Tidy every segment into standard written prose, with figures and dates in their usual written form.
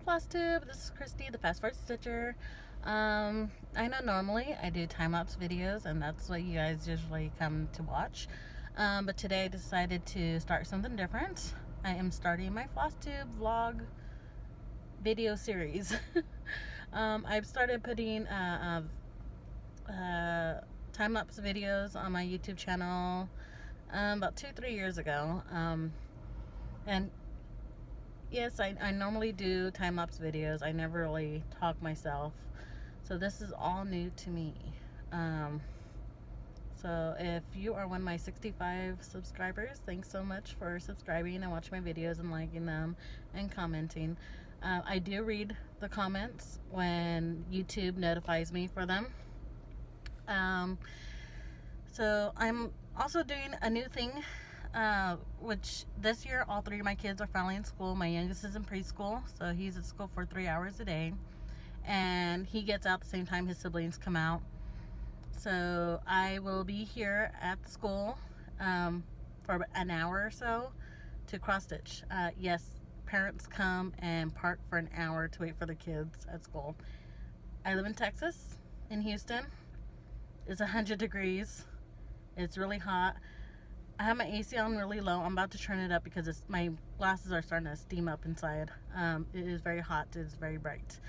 Flosstube. This is Christy, the fast forward stitcher. I know normally I do time-lapse videos and that's what you guys usually come to watch, but today I decided to start something different. I am starting my Flosstube vlog video series. I've started putting time-lapse videos on my YouTube channel about 2-3 years ago, and yes, I normally do time-lapse videos. I never really talk myself, so this is all new to me. So if you are one of my 65 subscribers, thanks so much for subscribing and watching my videos and liking them and commenting. I do read the comments when YouTube notifies me for them. So I'm also doing a new thing, which this year all 3 of my kids are finally in school. My youngest is in preschool, so he's at school for 3 hours a day, and he gets out the same time his siblings come out. So I will be here at the school for an hour or so to cross stitch. Yes, parents come and park for an hour to wait for the kids at school. I live in Texas, in Houston. It's 100 degrees. It's really hot. I have my AC on really low. I'm about to turn it up because my glasses are starting to steam up inside. It is very hot. It is very bright.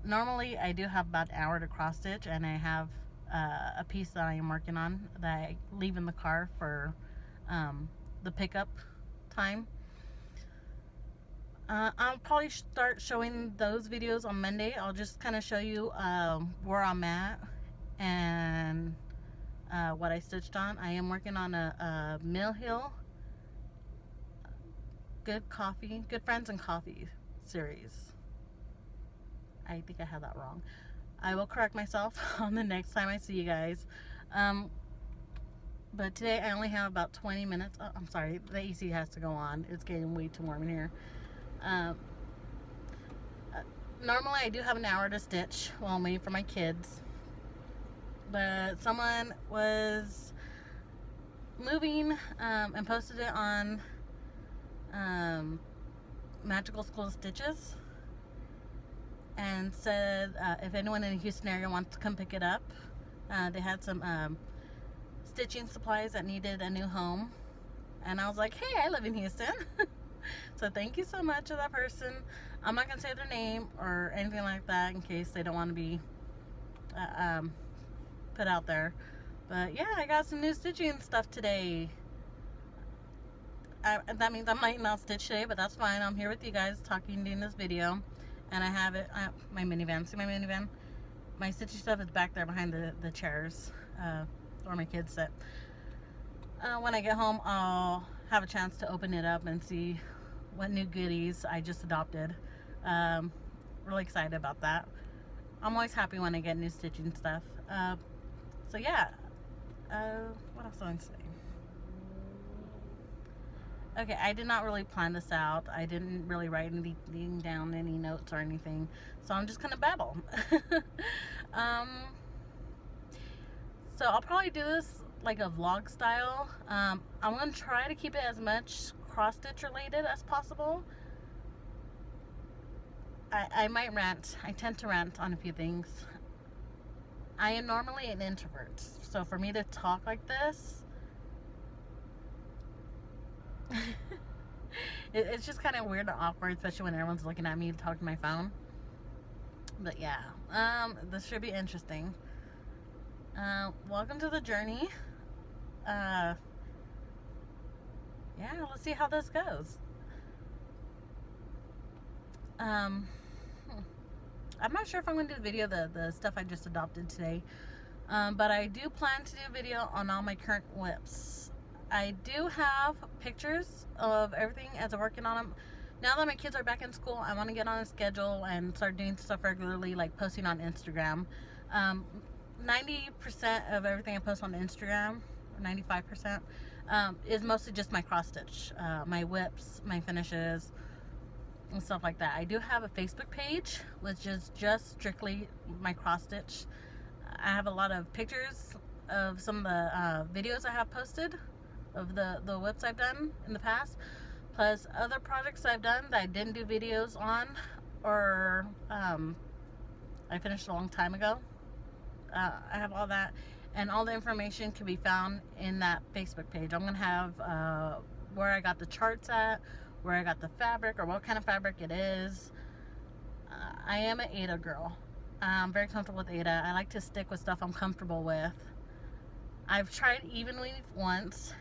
Normally I do have about an hour to cross stitch, and I have a piece that I am working on that I leave in the car for the pickup time. I'll probably start showing those videos on Monday. I'll just kind of show you where I'm at and what I stitched on. I am working on a Mill Hill Good Friends and Coffee series. I think I had that wrong. I will correct myself on the next time I see you guys. But today I only have about 20 minutes. Oh, I'm sorry, the AC has to go on. It's getting way too warm in here. Normally I do have an hour to stitch while I'm waiting for my kids, but someone was moving and posted it on Magical School Stitches and said if anyone in the Houston area wants to come pick it up. They had some stitching supplies that needed a new home, and I was like, hey, I live in Houston. So thank you so much to that person. I'm not gonna say their name or anything like that in case they don't want to be put out there. But yeah, I got some new stitching stuff today. That means I might not stitch today, but that's fine. I'm here with you guys talking, doing this video, and I have it my minivan. See my minivan? My stitching stuff is back there behind the chairs where my kids sit. When I get home, I'll have a chance to open it up and see what new goodies I just adopted. Really excited about that. I'm always happy when I get new stitching stuff. So yeah, what else do I say? Okay, I did not really plan this out. I didn't really write anything down, any notes or anything, so I'm just gonna babble. So I'll probably do this like a vlog style. I'm gonna try to keep it as much cross stitch related as possible. I might rant. I tend to rant on a few things. I am normally an introvert, so for me to talk like this, it's just kind of weird and awkward, especially when everyone's looking at me talking to my phone. But yeah, this should be interesting. Welcome to the journey. Yeah, let's see how this goes. I'm not sure if I'm going to do a video of the stuff I just adopted today, but I do plan to do a video on all my current whips. I do have pictures of everything as I'm working on them. Now that my kids are back in school, I want to get on a schedule and start doing stuff regularly, like posting on Instagram. 90% of everything I post on Instagram, or 95%, is mostly just my cross stitch, my whips, my finishes, and stuff like that. I do have a Facebook page, which is just strictly my cross stitch. I have a lot of pictures of some of the videos I have posted of the whips I've done in the past, plus other projects I've done that I didn't do videos on or I finished a long time ago. I have all that, and all the information can be found in that Facebook page. I'm gonna have where I got the charts at, where I got the fabric, or what kind of fabric it is. I am an Ada girl. I'm very comfortable with Ada. I like to stick with stuff I'm comfortable with. I've tried even weave once,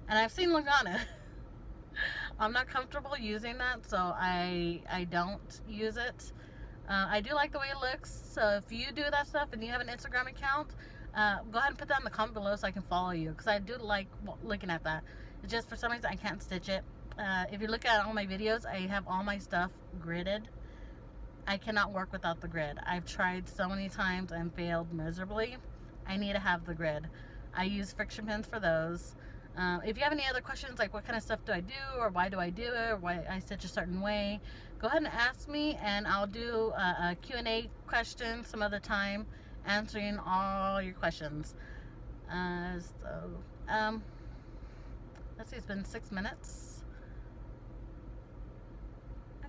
and I've seen Lugana. I'm not comfortable using that, so I don't use it. I do like the way it looks, so if you do that stuff and you have an Instagram account, go ahead and put that in the comment below so I can follow you, because I do like looking at that. It's just for some reason I can't stitch it. If you look at all my videos, I have all my stuff gridded. I cannot work without the grid. I've tried so many times and failed miserably. I need to have the grid. I use friction pins for those. If you have any other questions, like what kind of stuff do I do, or why do I do it, or why I stitch a certain way, go ahead and ask me, and I'll do a Q&A question some other time, answering all your questions. Let's see, it's been 6 minutes.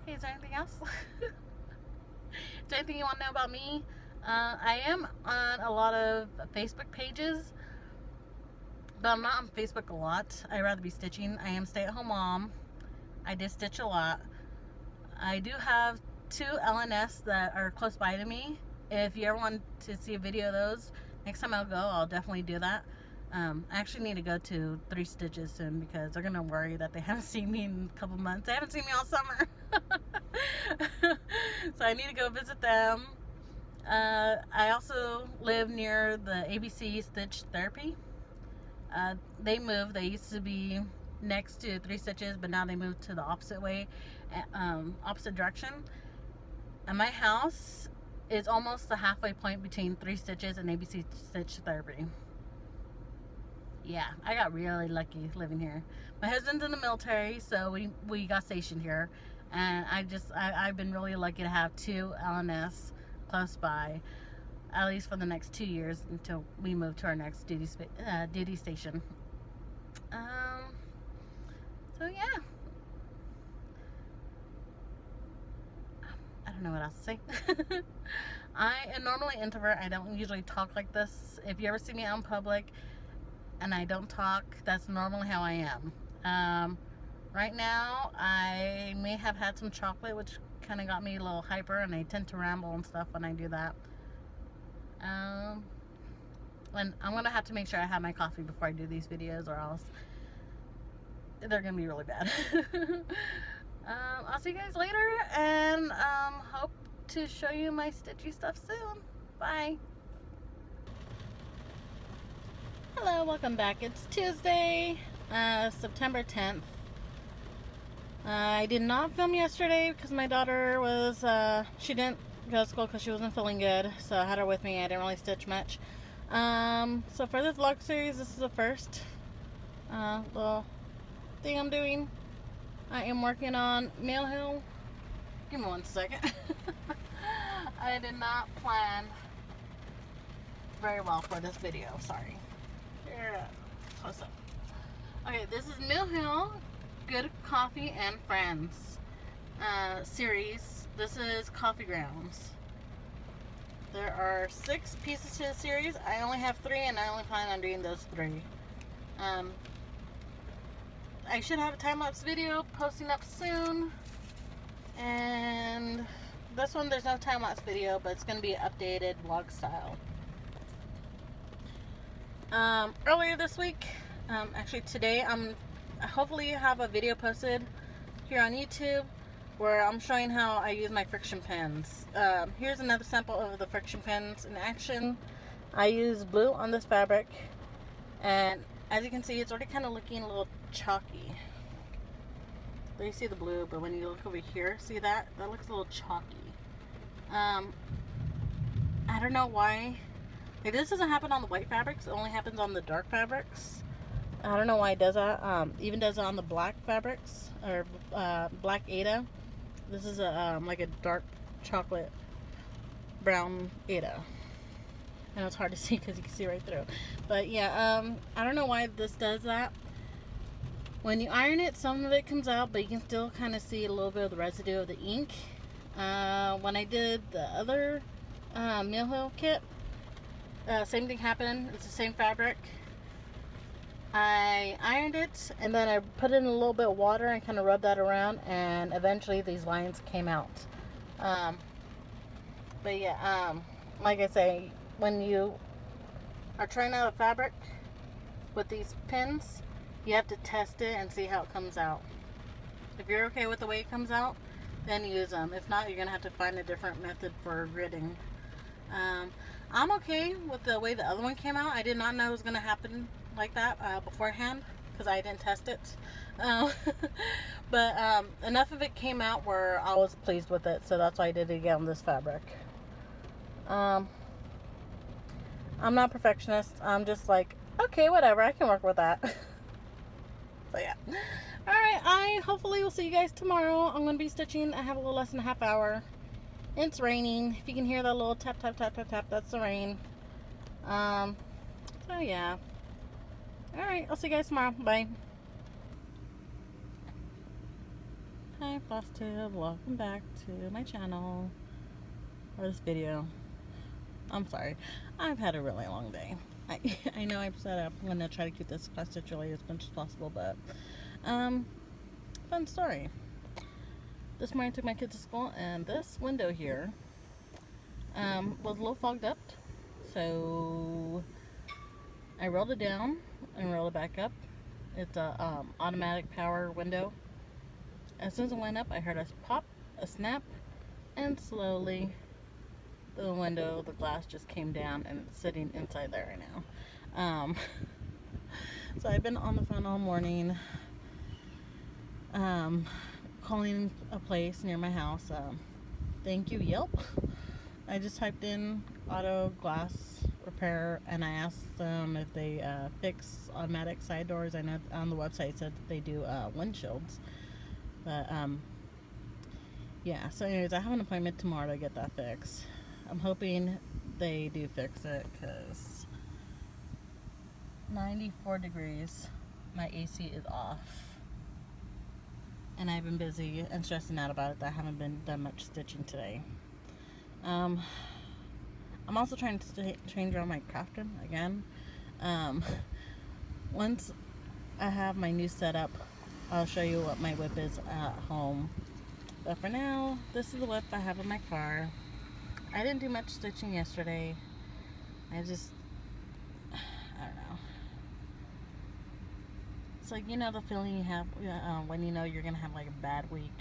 Okay, is there anything else? Is there anything you want to know about me? I am on a lot of Facebook pages, but I'm not on Facebook a lot. I'd rather be stitching. I am a stay-at-home mom. I did stitch a lot. I do have 2 LNS that are close by to me. If you ever want to see a video of those, next time I'll go, I'll definitely do that. I actually need to go to 3 Stitches soon, because they're going to worry that they haven't seen me in a couple months. They haven't seen me all summer. So I need to go visit them. I also live near the ABC Stitch Therapy. They moved. They used to be next to 3 Stitches, but now they moved to the opposite way, opposite direction. And my house is almost the halfway point between 3 Stitches and ABC Stitch Therapy. Yeah, I got really lucky living here. My husband's in the military, so we got stationed here, and I've been really lucky to have 2 LNS close by, at least for the next 2 years until we move to our next duty station. So yeah, I don't know what else to say. I am normally introvert. I don't usually talk like this. If you ever see me out in public and I don't talk, that's normally how I am. Right now, I may have had some chocolate, which kind of got me a little hyper, and I tend to ramble and stuff when I do that. And I'm going to have to make sure I have my coffee before I do these videos, or else they're going to be really bad. I'll see you guys later, and hope to show you my stitchy stuff soon. Bye. Hello, welcome back. It's Tuesday, September 10th. I did not film yesterday because my daughter was, she didn't go to school because she wasn't feeling good, so I had her with me. I didn't really stitch much. So for this vlog series, this is the first little thing I'm doing. I am working on Mill Hill. Give me 1 second. I did not plan very well for this video, sorry. Here, close up. Okay, this is Mill Hill Good Coffee and Friends series. This is Coffee Grounds. There are 6 pieces to the series. I only have 3, and I only plan on doing those 3. I should have a time-lapse video posting up soon. And this one, there's no time-lapse video, but it's going to be updated vlog style. Earlier this week, actually today, I'm hopefully have a video posted here on YouTube where I'm showing how I use my friction pins. Here's another sample of the friction pins in action. I use blue on this fabric, and as you can see, it's already kind of looking a little chalky. There you see the blue, but when you look over here, see that? That looks a little chalky. I don't know why. Like, this doesn't happen on the white fabrics. It only happens on the dark fabrics. I don't know why it does that. Even does it on the black fabrics, or black Ada. This is a like a dark chocolate brown Ada. I know it's hard to see because you can see right through. But yeah, I don't know why this does that. When you iron it, some of it comes out, but you can still kind of see a little bit of the residue of the ink. When I did the other Mill Hill kit, same thing happened. It's the same fabric. I ironed it and then I put in a little bit of water and kind of rubbed that around, and eventually these lines came out. But yeah, like I say, when you are trying out a fabric with these pins, you have to test it and see how it comes out. If you're okay with the way it comes out, then use them. If not, you're gonna have to find a different method for gridding. I'm okay with the way the other one came out. I did not know it was gonna happen like that beforehand because I didn't test it. But enough of it came out where I was pleased with it, so that's why I did it again on this fabric. I'm not a perfectionist. I'm just like, okay, whatever, I can work with that. So yeah. Alright, I hopefully will see you guys tomorrow. I'm going to be stitching. I have a little less than a half hour. It's raining. If you can hear that little tap, tap, tap, tap, tap, that's the rain. So yeah. Alright, I'll see you guys tomorrow. Bye. Hi, Flosstube. Welcome back to my channel. Or this video. I'm sorry. I've had a really long day. I know I've said I'm going to try to keep this class stitch really as much as possible, but fun story. This morning I took my kids to school, and this window here was a little fogged up, so I rolled it down and rolled it back up. It's a automatic power window. As soon as it went up, I heard a pop, a snap, and slowly the window, the glass just came down, and it's sitting inside there right now. So I've been on the phone all morning, calling a place near my house. Thank you, Yelp. I just typed in auto glass repair, and I asked them if they fix automatic side doors. I know on the website it said they do windshields, but yeah. So anyways, I have an appointment tomorrow to get that fixed. I'm hoping they do fix it, because 94 degrees, my AC is off, and I've been busy and stressing out about it that I haven't been done much stitching today. I'm also trying to change around my crafting again. Once I have my new setup, I'll show you what my whip is at home. But for now, this is the whip I have in my car. I didn't do much stitching yesterday. I don't know. It's like, you know, the feeling you have when you know you're gonna have like a bad week.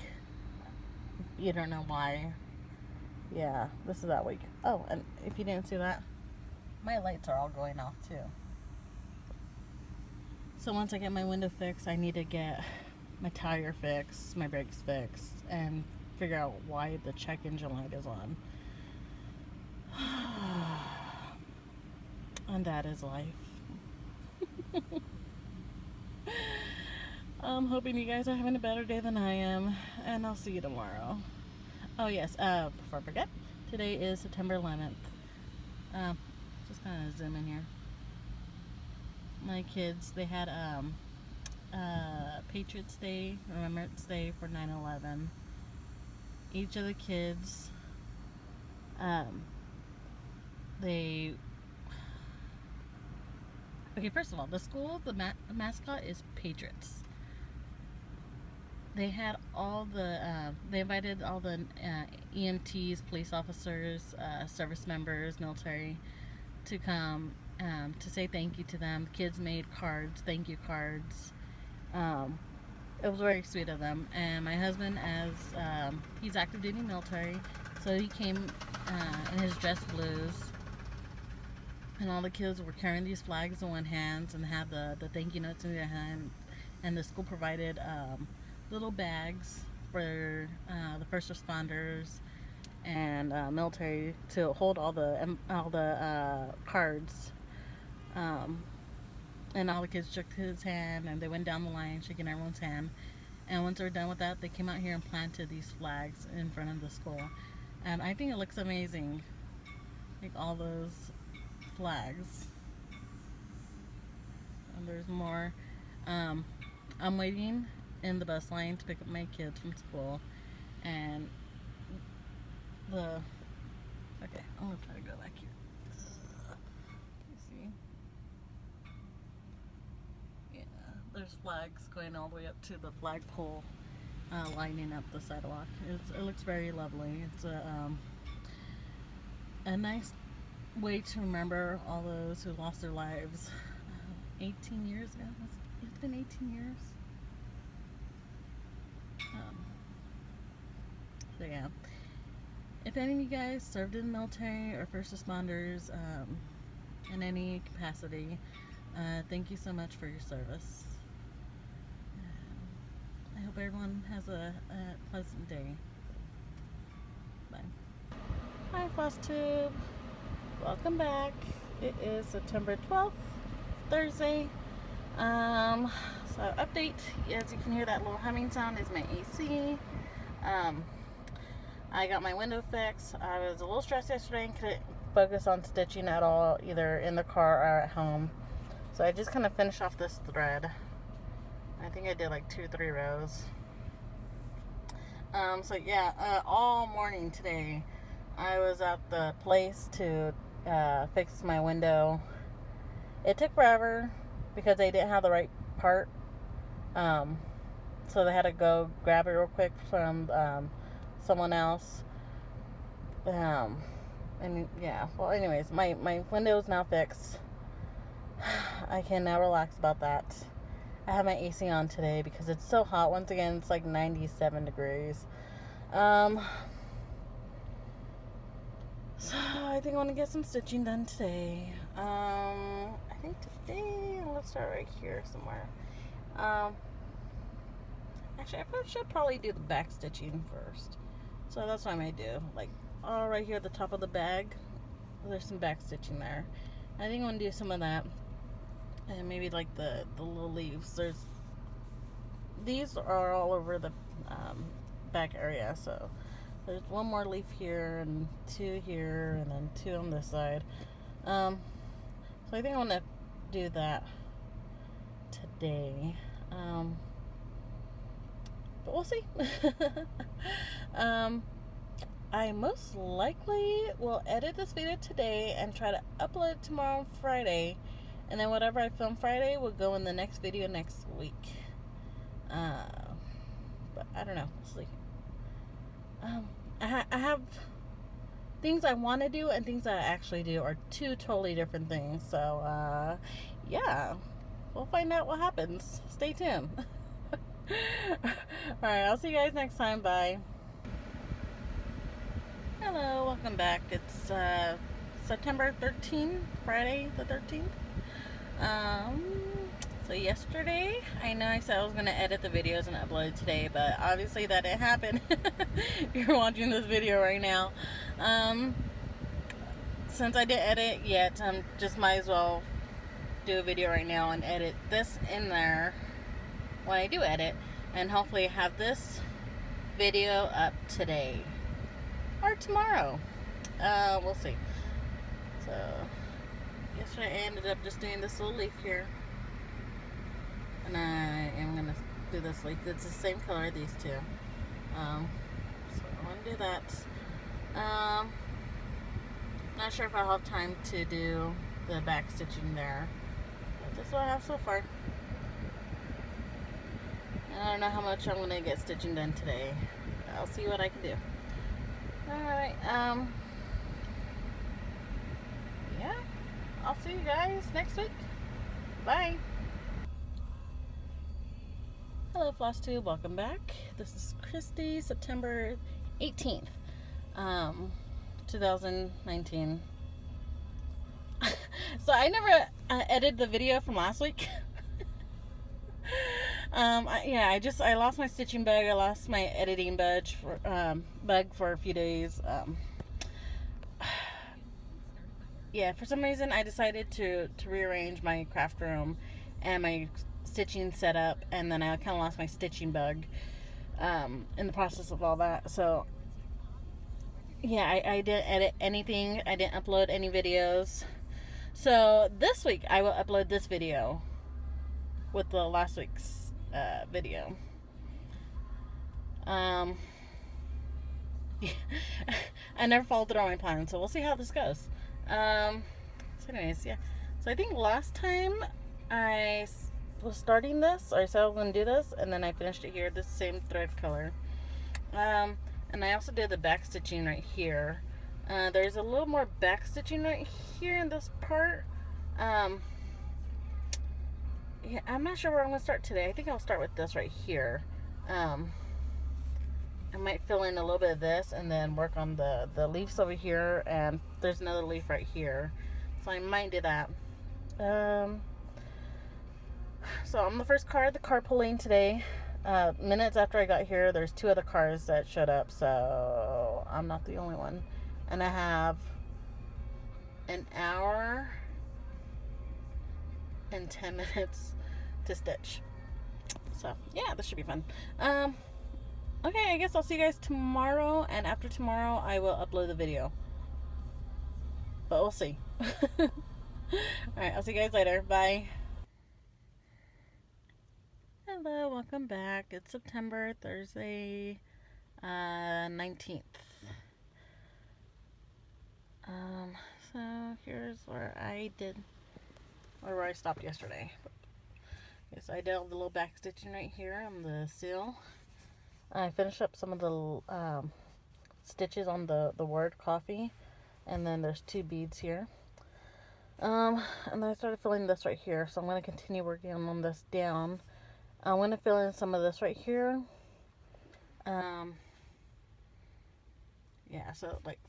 You don't know why. Yeah, this is that week. Oh, and if you didn't see that, my lights are all going off too. So once I get my window fixed, I need to get my tire fixed, my brakes fixed, and figure out why the check engine light is on. And that is life. I'm hoping you guys are having a better day than I am, and I'll see you tomorrow. Oh yes, before I forget, today is September 11th. Just kind of zoom in here. My kids, they had Patriots Day, Remembrance Day for 9/11. Each of the kids, okay, first of all, the school, the mascot is Patriots. They had all the, they invited all the EMTs, police officers, service members, military, to come to say thank you to them. The kids made cards, thank you cards. It was very sweet of them. And my husband, as he's active duty military, so he came in his dress blues, and all the kids were carrying these flags in one hand and had the thank you notes in their hand. And the school provided little bags for the first responders and military to hold all the cards. And all the kids shook his hand, and they went down the line shaking everyone's hand. And once they were done with that, they came out here and planted these flags in front of the school. And I think it looks amazing, like all those flags. And there's more. I'm waiting in the bus line to pick up my kids from school, and the, okay, I'm gonna try to go back here. You see? Yeah, there's flags going all the way up to the flagpole, lining up the sidewalk. It looks very lovely. It's a nice way to remember all those who lost their lives 18 years ago. It's been 18 years. So yeah, if any of you guys served in the military or first responders in any capacity, thank you so much for your service. I hope everyone has a pleasant day. Bye. Hi, Flosstube. Welcome back. It is September 12th, Thursday. So update, as you can hear that little humming sound is my AC. I got my window fixed. I was a little stressed yesterday and couldn't focus on stitching at all, either in the car or at home. So I just kind of finished off this thread. I think I did like 2 or 3 rows. So yeah, all morning today I was at the place to fix my window. It took forever because they didn't have the right part. So they had to go grab it real quick from someone else. And yeah, well anyways, my window is now fixed. I can now relax about that. I have my AC on today because it's so hot. Once again, it's like 97 degrees. So I think I want to get some stitching done today. I think today, let's start right here somewhere. Actually, I should probably do the back stitching first. So that's what I might do. Like, all right here at the top of the bag, there's some back stitching there. I think I'm going to do some of that. And maybe like the little leaves. These are all over the back area. So there's one more leaf here and 2 here and then 2 on this side. So I think I want to do that today. But we'll see. I most likely will edit this video today and try to upload it tomorrow, Friday. And then whatever I film Friday will go in the next video next week. But I don't know. We'll see. I have things I want to do and things that I actually do are 2 totally different things. So, yeah. We'll find out what happens. Stay tuned. Alright, I'll see you guys next time. Bye. Hello, welcome back. It's September 13th, Friday the 13th. So yesterday, I know I said I was going to edit the videos and upload it today, but obviously that didn't happen. You're watching this video right now. Since I didn't edit yet, just might as well do a video right now and edit this in there when I do edit, and hopefully have this video up today or tomorrow. We'll see. So yesterday I ended up just doing this little leaf here, and I am gonna do this leaf. It's the same color, these 2. So I'm gonna do that. Not sure if I'll have time to do the back stitching there, but this is what I have so far. And I don't know how much I'm gonna get stitching done today. I'll see what I can do. Alright, yeah, I'll see you guys next week. Bye. Hello, Flosstube, welcome back. This is Christy, September 18th, 2019. So I never edited the video from last week. I lost my stitching bug. I lost my editing bug for a few days. Yeah, for some reason I decided to rearrange my craft room and my stitching setup, and then I kind of lost my stitching bug in the process of all that. So yeah, I didn't edit anything. I didn't upload any videos. So this week I will upload this video with the last week's video. I never followed through on my plan, so we'll see how this goes. So anyways, yeah. So I think last time I was starting this, or I said I was going to do this, and then I finished it here, the same thread color. And I also did the back stitching right here. There's a little more back stitching right here in this part. Yeah, I'm not sure where I'm going to start today. I think I'll start with this right here. I might fill in a little bit of this and then work on the leaves over here, and there's another leaf right here. So I might do that. So I'm the first car at the carpool lane today. Minutes after I got here, there's 2 other cars that showed up, so I'm not the only one. And I have an hour and 10 minutes to stitch. So yeah, this should be fun. Okay, I guess I'll see you guys tomorrow, and after tomorrow I will upload the video. But we'll see. Alright, I'll see you guys later. Bye. Hello, welcome back. It's September, Thursday, 19th. So here's where I did, or where I stopped yesterday. Okay, so I did all the little back stitching right here on the seal. I finished up some of the stitches on the word coffee, and then there's 2 beads here. And then I started filling this right here, so I'm going to continue working on this down. I'm going to fill in some of this right here. Yeah, so like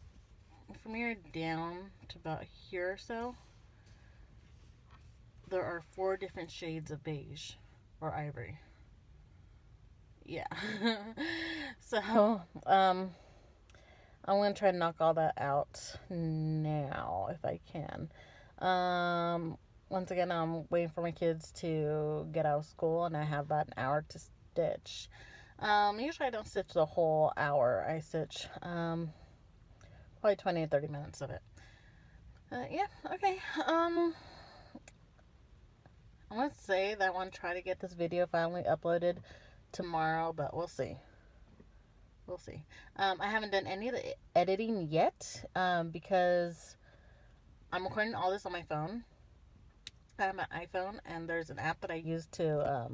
from here down to about here or so, there are 4 different shades of beige or ivory. Yeah. So, I'm going to try to knock all that out now if I can. Once again, I'm waiting for my kids to get out of school, and I have about an hour to stitch. Usually I don't stitch the whole hour. I stitch probably 20 to 30 minutes of it. Yeah, okay. I want to say that I want to try to get this video finally uploaded tomorrow, but we'll see. We'll see. I haven't done any of the editing yet, because I'm recording all this on my phone. I have an iPhone, and there's an app that I use to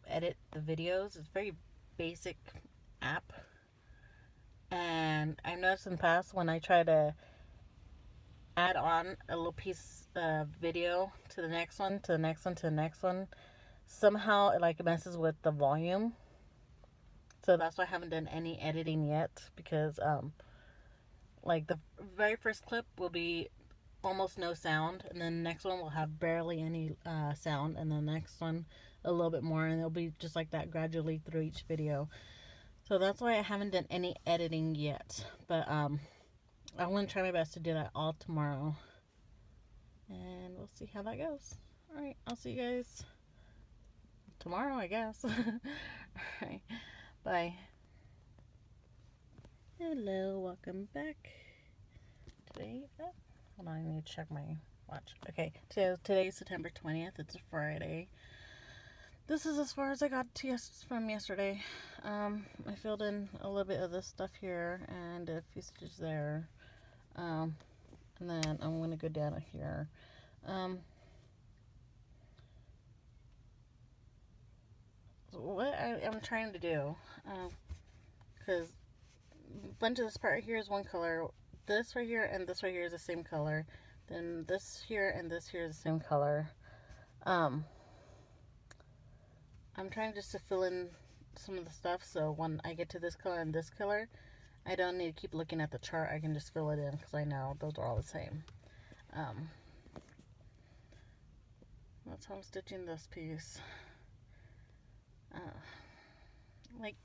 edit the videos. It's a very basic app, and I've noticed in the past when I try to add on a little piece of video to the next one, to the next one, to the next one, somehow it like messes with the volume. So that's why I haven't done any editing yet, because like the very first clip will be almost no sound, and then the next one will have barely any sound, and then the next one a little bit more, and it'll be just like that gradually through each video. So that's why I haven't done any editing yet, but I'm going to try my best to do that all tomorrow, and we'll see how that goes. Alright, I'll see you guys tomorrow, I guess. Alright, bye. Hello, welcome back. Today, hold on, I need to check my watch. Okay, today is September 20th. It's a Friday. This is as far as I got to from yesterday. I filled in a little bit of this stuff here and a few stitches there. And then I'm going to go down here. So what I'm trying to do, because a bunch of this part here is one color. This right here and this right here is the same color. Then this here and this here is the same color. I'm trying just to fill in some of the stuff, so when I get to this color and this color, I don't need to keep looking at the chart. I can just fill it in because I know those are all the same. That's how I'm stitching this piece. Like,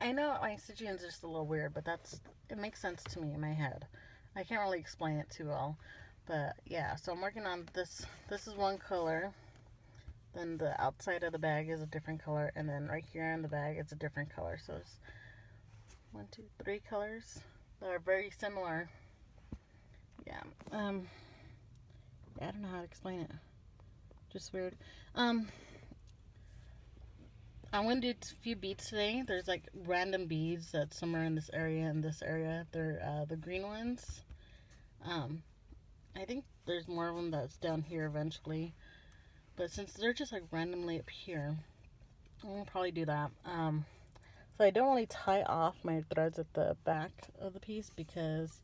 I know my stitching is just a little weird, but it makes sense to me in my head. I can't really explain it too well. But yeah, so I'm working on this. This is one color. Then the outside of the bag is a different color. And then right here in the bag, it's a different color. So it's 1, 2, 3 colors that are very similar. Yeah. I don't know how to explain it. Just weird. I I'm going to do a few beads today. There's like random beads that's somewhere in this area and this area. They're the green ones. I think there's more of them that's down here eventually. But since they're just like randomly up here, I'm going to probably do that. So I don't really tie off my threads at the back of the piece because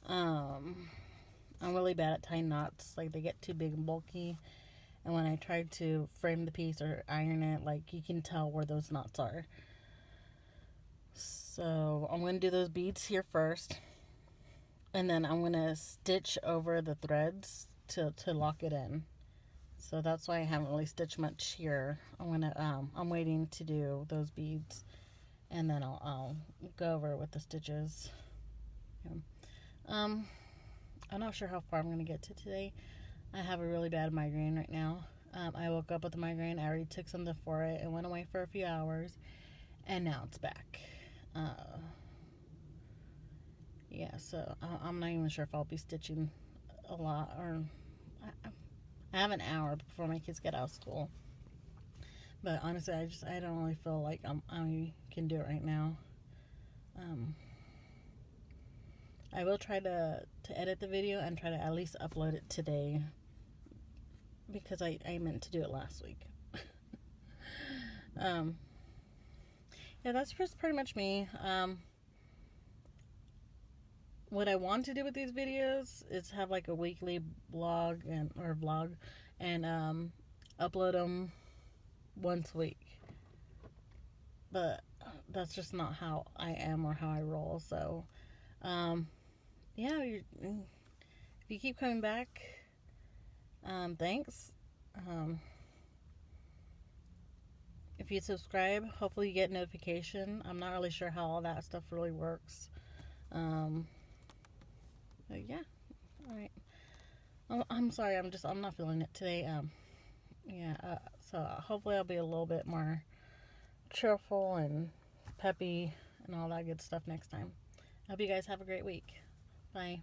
I'm really bad at tying knots. Like, they get too big and bulky. And when I try to frame the piece or iron it, like, you can tell where those knots are. So I'm going to do those beads here first. And then I'm going to stitch over the threads to lock it in. So that's why I haven't really stitched much here. I'm waiting to do those beads. And then I'll go over it with the stitches. Yeah. I'm not sure how far I'm going to get to today. I have a really bad migraine right now. I woke up with a migraine. I already took something for it. It went away for a few hours. And now it's back. Yeah, so I'm not even sure if I'll be stitching a lot. Or I have an hour before my kids get out of school. But honestly, I don't really feel like I can do it right now. I will try to edit the video and try to at least upload it today, because I meant to do it last week. Yeah, that's just pretty much me. What I want to do with these videos is have like a weekly vlog and upload them once a week. But that's just not how I am or how I roll. So yeah, if you keep coming back, thanks. If you subscribe, hopefully you get notification. I'm not really sure how all that stuff really works. But yeah, all right. I'm sorry, I'm not feeling it today. So hopefully I'll be a little bit more cheerful and peppy and all that good stuff next time. I hope you guys have a great week. Bye.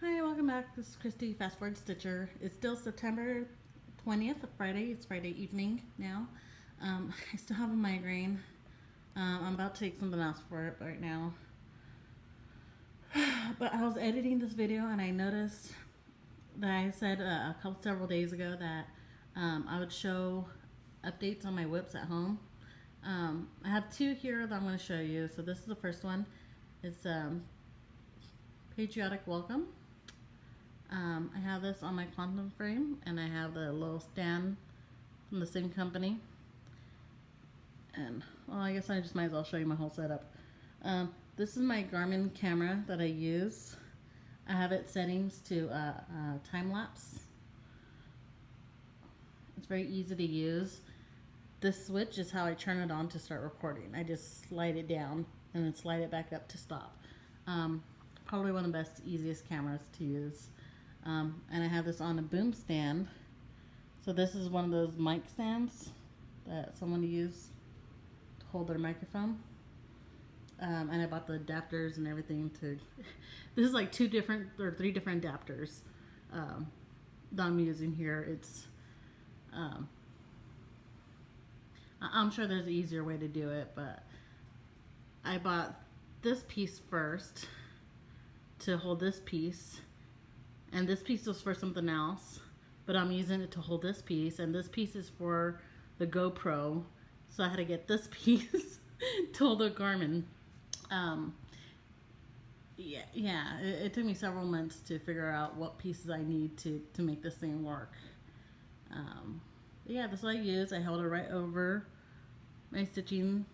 Hi, welcome back. This is Christy, Fast Forward Stitcher. It's still September 20th, Friday. It's Friday evening now. I still have a migraine. I'm about to take something else for it right now. But I was editing this video and I noticed that I said several days ago that I would show updates on my whips at home. I have two here that I'm going to show you. So this is the first one. It's Patriotic Welcome. I have this on my quantum frame, and I have the little stand from the same company. And well, I guess I just might as well show you my whole setup. This is my Garmin camera that I use. I have it settings to time lapse. It's very easy to use. This switch is how I turn it on to start recording. I just slide it down and then slide it back up to stop. Probably one of the best, easiest cameras to use. And I have this on a boom stand. So this is one of those mic stands that someone used to hold their microphone. And I bought the adapters and everything to... This is like 3 different adapters that I'm using here. It's... I'm sure there's an easier way to do it, but I bought this piece first to hold this piece, and this piece was for something else, but I'm using it to hold this piece, and this piece is for the GoPro, so I had to get this piece to hold the Garmin. It took me several months to figure out what pieces I need to make this thing work. Yeah, this is what I use. I held it right over my stitching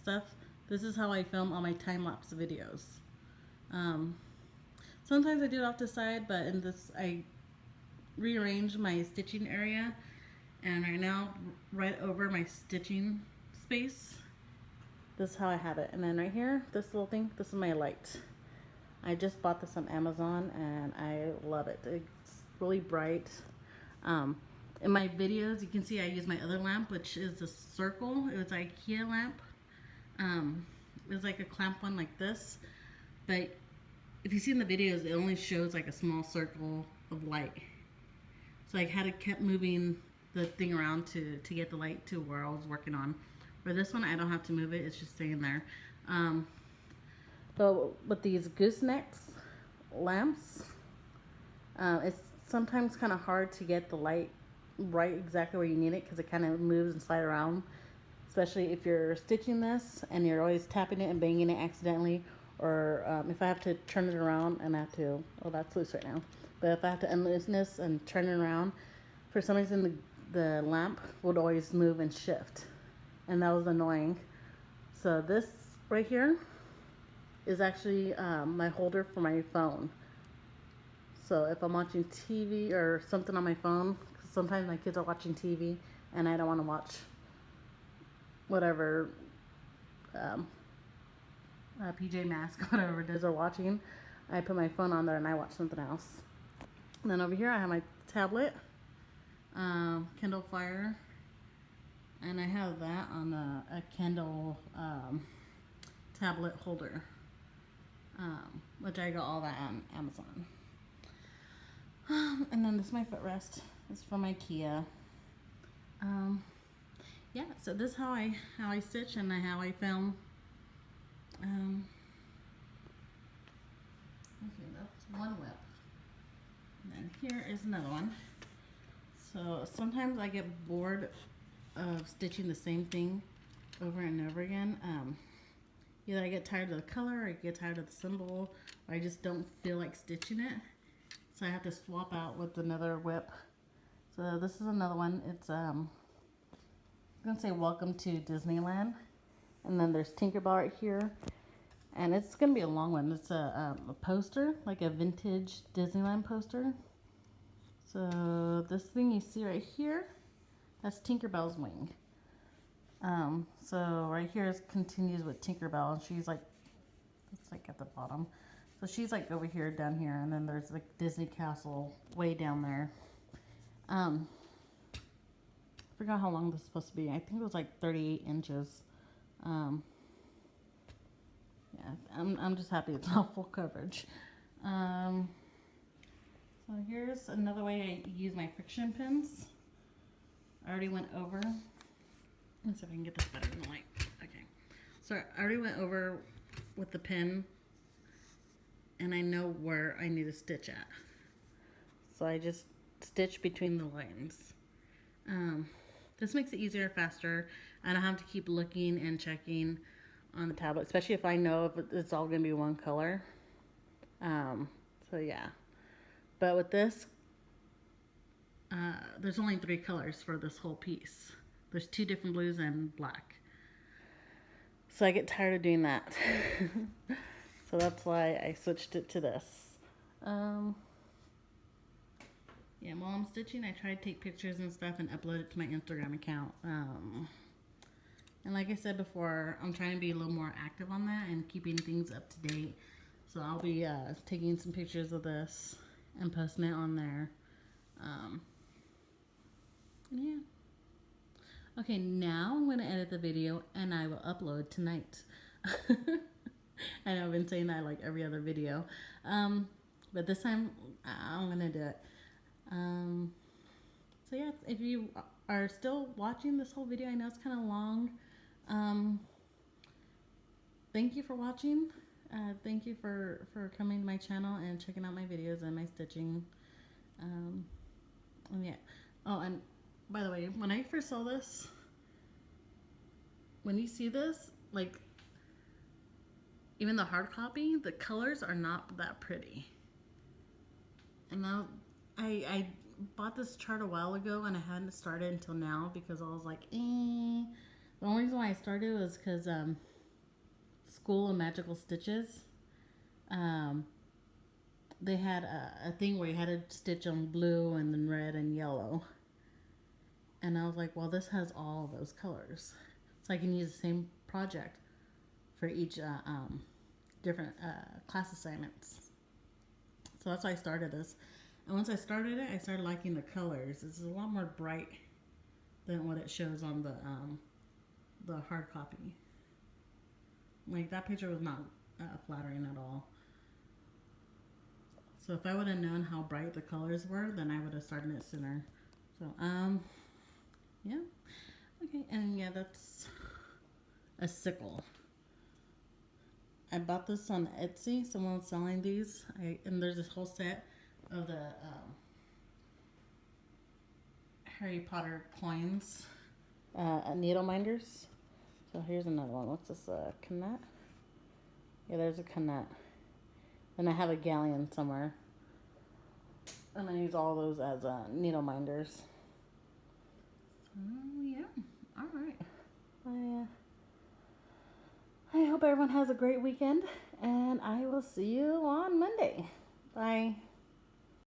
stuff. This is how I film all my time-lapse videos. Sometimes I do it off the side, but in this I rearrange my stitching area, and right now right over my stitching space, this is how I have it. And then right here, this little thing, this is my light. I just bought this on Amazon and I love it. It's really bright. In my videos, you can see I use my other lamp, which is a circle. It was an IKEA lamp. It was like a clamp one like this. But if you see in the videos, it only shows like a small circle of light. So I had to keep moving the thing around to get the light to where I was working on. For this one, I don't have to move it. It's just staying there. But with these goosenecks lamps, it's sometimes kind of hard to get the light right exactly where you need it because it kind of moves and slides around. Especially if you're stitching this and you're always tapping it and banging it accidentally, or if I have to turn it around and I have to, oh, that's loose right now. But if I have to unloosen this and turn it around, for some reason the lamp would always move and shift, and that was annoying. So this right here is actually my holder for my phone. So if I'm watching TV or something on my phone, because sometimes my kids are watching TV and I don't want to watch whatever PJ Masks, whatever it is they're watching, I put my phone on there and I watch something else. And then over here I have my tablet, Kindle Fire, and I have that on a Kindle tablet holder, which I got all that on Amazon. And then this is my footrest. This is from IKEA. Yeah, so this is how I stitch and how I film. Okay, that's one whip. And then here is another one. So sometimes I get bored of stitching the same thing over and over again. Either I get tired of the color, or I get tired of the symbol, or I just don't feel like stitching it. So I have to swap out with another whip. So this is another one. It's I'm gonna say welcome to Disneyland, and then there's Tinkerbell right here, and it's gonna be a long one. It's a poster, like a vintage Disneyland poster. So this thing you see right here, that's Tinkerbell's wing. So right here is continues with Tinkerbell, and she's like, it's like at the bottom. So she's like over here, down here, and then there's like Disney Castle way down there. Forgot how long this is supposed to be. I think it was like 38 inches. Yeah, I'm just happy it's all full coverage. So here's another way I use my friction pins. I already went over. Let's see if I can get this better in the light. Okay. So I already went over with the pin, and I know where I need to stitch at. So I just stitch between the lines. This makes it easier, faster. I don't have to keep looking and checking on the tablet, especially if I know if it's all going to be one color. So yeah. But with this, there's only 3 colors for this whole piece. There's 2 different blues and black. So I get tired of doing that. So that's why I switched it to this. Yeah, while I'm stitching, I try to take pictures and stuff and upload it to my Instagram account. And like I said before, I'm trying to be a little more active on that and keeping things up to date. So I'll be taking some pictures of this and posting it on there. Yeah. Okay, now I'm going to edit the video and I will upload tonight. I know I've been saying that like every other video. But this time I'm going to do it. So yeah, if you are still watching this whole video, I know it's kind of long. Thank you for watching. Thank you for coming to my channel and checking out my videos and my stitching. And yeah. Oh, and by the way, when I first saw this, when you see this, like, even the hard copy, the colors are not that pretty. And now, I bought this chart a while ago and I hadn't started until now because I was like, eh. The only reason why I started was because School of Magical Stitches, they had a thing where you had to stitch on blue and then red and yellow. And I was like, well, this has all those colors. So I can use the same project for each different class assignments. So that's why I started this. And once I started it, I started liking the colors. It's a lot more bright than what it shows on the hard copy. Like, that picture was not flattering at all. So if I would have known how bright the colors were, then I would have started it sooner. So, Yeah. Okay, and yeah, that's a sickle. I bought this on Etsy. Someone was selling these. And there's this whole set of the Harry Potter coins, needle minders. So here's another one. What's this? Canet? Yeah, there's a canet. And I have a galleon somewhere. And I use all those as needle minders. Oh, yeah. All right. I hope everyone has a great weekend. And I will see you on Monday. Bye.